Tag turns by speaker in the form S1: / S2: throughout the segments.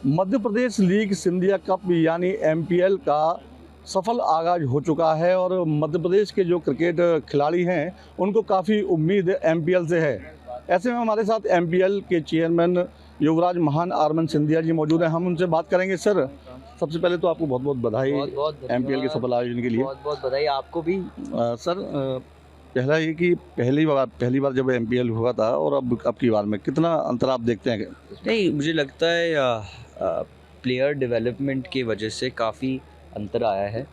S1: Madhya Pradesh league Scindia cup यानी MPL का सफल आगाज हो चुका है और मध्य प्रदेश के जो क्रिकेट खिलाड़ी हैं उनको काफ़ी उम्मीद एमपीएल से है। ऐसे में हमारे साथ एमपीएल के चेयरमैन युवराज महान आरमन सिंधिया जी मौजूद हैं। हम उनसे बात करेंगे। सर, सबसे पहले तो आपको बहुत बहुत बधाई एमपीएल के सफल आयोजन के लिए।
S2: बहुत बहुत बधाई आपको भी।
S1: सर, पहला ये कि पहली बार जब एमपीएल हुआ था और अब की बार में कितना अंतर आप देखते हैं?
S2: नहीं, मुझे लगता है प्लेयर डेवलपमेंट की वजह से काफ़ी अंतर आया है।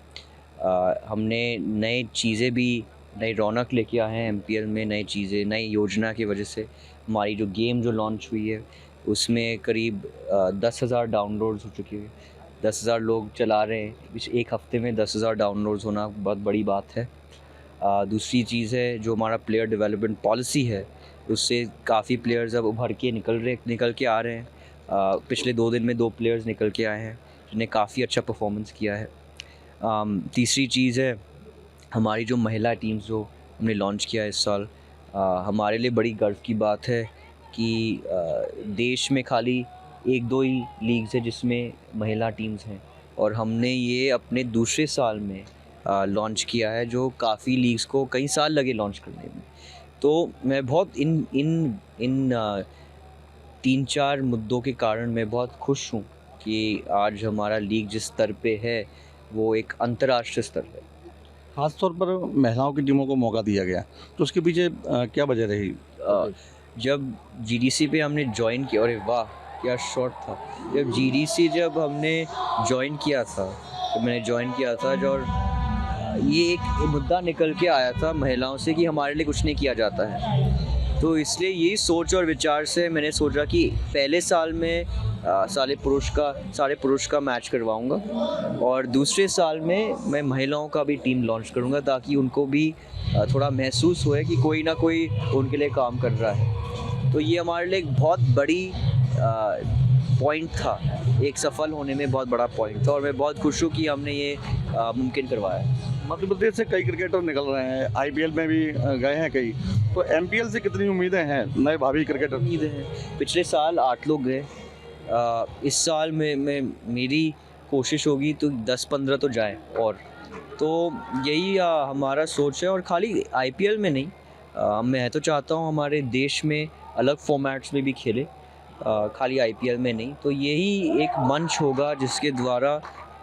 S2: हमने नई चीज़ें भी, नई रौनक लेके आए हैं एमपीएल में। नई चीज़ें, नई योजना की वजह से हमारी जो गेम जो लॉन्च हुई है उसमें करीब 10,000 डाउनलोड्स हो चुकी है। 10,000 लोग चला रहे हैं। इस एक हफ़्ते में 10,000 डाउनलोड्स होना बहुत बड़ी बात है। दूसरी चीज़ है जो हमारा प्लेयर डेवलपमेंट पॉलिसी है, उससे काफ़ी प्लेयर्स अब उभर के निकल के आ रहे हैं। पिछले 2 दिन में 2 प्लेयर्स निकल के आए हैं जिन्हें काफ़ी अच्छा परफॉर्मेंस किया है। तीसरी चीज़ है हमारी जो महिला टीम्स जो हमने लॉन्च किया है इस साल, हमारे लिए बड़ी गर्व की बात है कि देश में खाली 1-2 ही लीग्स है जिसमें महिला टीम्स हैं और हमने ये अपने दूसरे साल में लॉन्च किया है, जो काफ़ी लीग्स को कई साल लगे लॉन्च करने में। तो मैं बहुत इन इन इन 3-4 मुद्दों के कारण मैं बहुत खुश हूँ कि आज हमारा लीग जिस स्तर पे है वो एक अंतर्राष्ट्रीय स्तर है।
S1: खास तौर पर महिलाओं की टीमों को मौका दिया गया, तो उसके पीछे क्या वजह रही?
S2: जब जीडीसी पे हमने ज्वाइन किया, अरे वाह क्या शॉट था! जब जीडीसी जब हमने ज्वाइन किया था, तो मैंने ज्वाइन किया था और ये एक मुद्दा निकल के आया था महिलाओं से कि हमारे लिए कुछ नहीं किया जाता है। तो इसलिए यही सोच और विचार से मैंने सोचा कि पहले साल में सारे पुरुष का मैच करवाऊंगा और दूसरे साल में मैं महिलाओं का भी टीम लॉन्च करूंगा, ताकि उनको भी थोड़ा महसूस होए कि कोई ना कोई उनके लिए काम कर रहा है। तो ये हमारे लिए एक बहुत बड़ी पॉइंट था, एक सफल होने में बहुत बड़ा पॉइंट था और मैं बहुत खुश हूँ कि हमने ये मुमकिन करवाया।
S1: मध्य प्रदेश से कई क्रिकेटर निकल रहे हैं, आईपीएल में भी गए हैं कई, तो एमपीएल से कितनी उम्मीदें हैं नए भावी क्रिकेटर?
S2: उम्मीदें हैं। पिछले साल 8 लोग गए। इस साल में मेरी कोशिश होगी तो 10-15 तो जाए। और तो यही हमारा सोच है। और खाली आईपीएल में नहीं, मैं तो चाहता हूँ हमारे देश में अलग फॉर्मेट्स में भी खेले, खाली आईपीएल में नहीं। तो यही एक मंच होगा जिसके द्वारा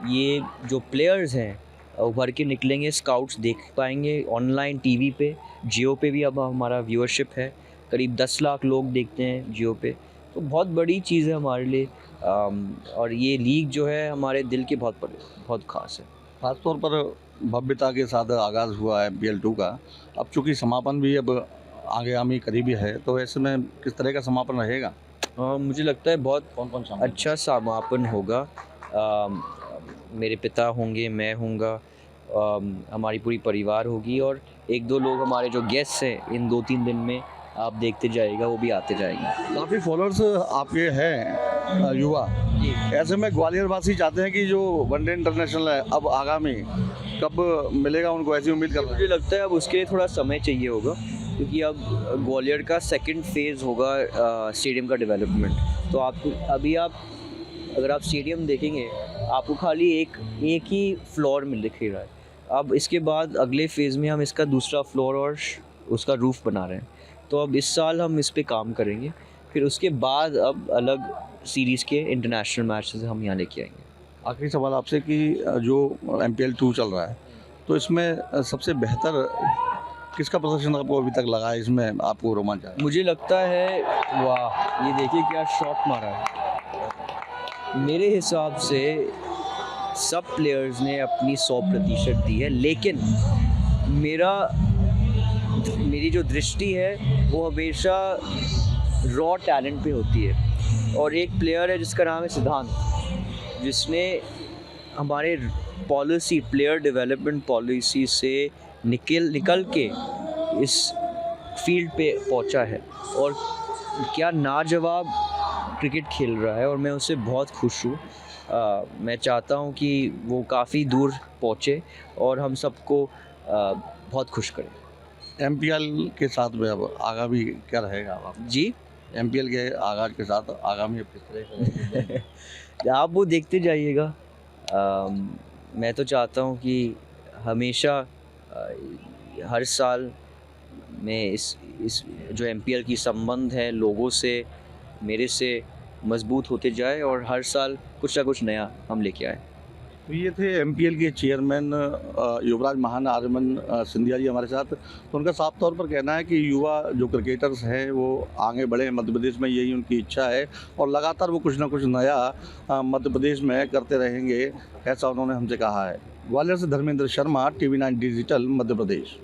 S2: ये जो प्लेयर्स हैं उभर के निकलेंगे, स्काउट्स देख पाएंगे ऑनलाइन टीवी पे। जियो पे भी अब हमारा व्यूअरशिप है, करीब 10 लाख लोग देखते हैं जियो पे। तो बहुत बड़ी चीज़ है हमारे लिए। और ये लीग जो है हमारे दिल के बहुत ख़ास है।
S1: खास तौर पर भव्यता के साथ आगाज़ हुआ है एमपीएल 2 का। अब चूँकि समापन भी अब आगामी करीबी है, तो ऐसे में किस तरह का समापन रहेगा?
S2: मुझे लगता है बहुत
S1: कौन-कौन शामिल?
S2: अच्छा समापन होगा। मेरे पिता होंगे, मैं हूँगा, हमारी पूरी परिवार होगी और 1-2 लोग हमारे जो गेस्ट हैं इन 2-3 दिन में आप देखते जाइएगा, वो भी आते जाएंगे।
S1: काफ़ी फॉलोअर्स आपके हैं युवा।
S2: जी।
S1: ऐसे में ग्वालियर वासी चाहते हैं कि जो वनडे इंटरनेशनल है अब आगामी कब मिलेगा उनको, ऐसी उम्मीद कर रहे हैं?
S2: मुझे लगता है अब उसके लिए थोड़ा समय चाहिए होगा, क्योंकि अब ग्वालियर का सेकंड फेज़ होगा स्टेडियम का डेवलपमेंट। तो अगर आप स्टेडियम देखेंगे, आपको खाली एक ही फ्लोर मिल दिख रहा है। अब इसके बाद अगले फेज़ में हम इसका दूसरा फ्लोर और उसका रूफ़ बना रहे हैं। तो अब इस साल हम इस पे काम करेंगे, फिर उसके बाद अब अलग सीरीज़ के इंटरनेशनल मैचेस हम यहाँ लेके आएंगे।
S1: आखिरी सवाल आपसे कि जो एमपीएल 2 चल रहा है, तो इसमें सबसे बेहतर किसका प्रदर्शन आपको अभी तक लगा है, इसमें आपको रोमांच आया?
S2: मुझे लगता है, वाह! ये देखिए क्या शॉट मारा है। मेरे हिसाब से सब प्लेयर्स ने अपनी 100% दी है, लेकिन मेरी जो दृष्टि है वो हमेशा रॉ टैलेंट पे होती है। और एक प्लेयर है जिसका नाम है सिद्धांत, जिसने हमारे प्लेयर डेवलपमेंट पॉलिसी से निकल के इस फील्ड पे पहुंचा है और क्या लाजवाब क्रिकेट खेल रहा है और मैं उससे बहुत खुश हूँ। मैं चाहता हूँ कि वो काफ़ी दूर पहुँचे और हम सबको बहुत खुश करें।
S1: एमपीएल के साथ में अब आगामी क्या रहेगा आप?
S2: जी।
S1: एमपीएल के आगाज के साथ आगामी अब किस तरह से
S2: आप वो देखते जाइएगा। मैं तो चाहता हूँ कि हमेशा हर साल में इस जो एमपीएल की संबंध है लोगों से, मेरे से मजबूत होते जाए और हर साल कुछ ना कुछ नया हम लेके आए।
S1: तो ये थे एमपीएल के चेयरमैन युवराज महाना आर्यमन सिंधिया जी हमारे साथ। तो उनका साफ तौर पर कहना है कि युवा जो क्रिकेटर्स हैं वो आगे बढ़े मध्य प्रदेश में, यही उनकी इच्छा है और लगातार वो कुछ ना कुछ नया मध्य प्रदेश में करते रहेंगे, ऐसा उन्होंने हमसे कहा है। ग्वालियर से धर्मेंद्र शर्मा, टीवी 9 डिजिटल, मध्य प्रदेश।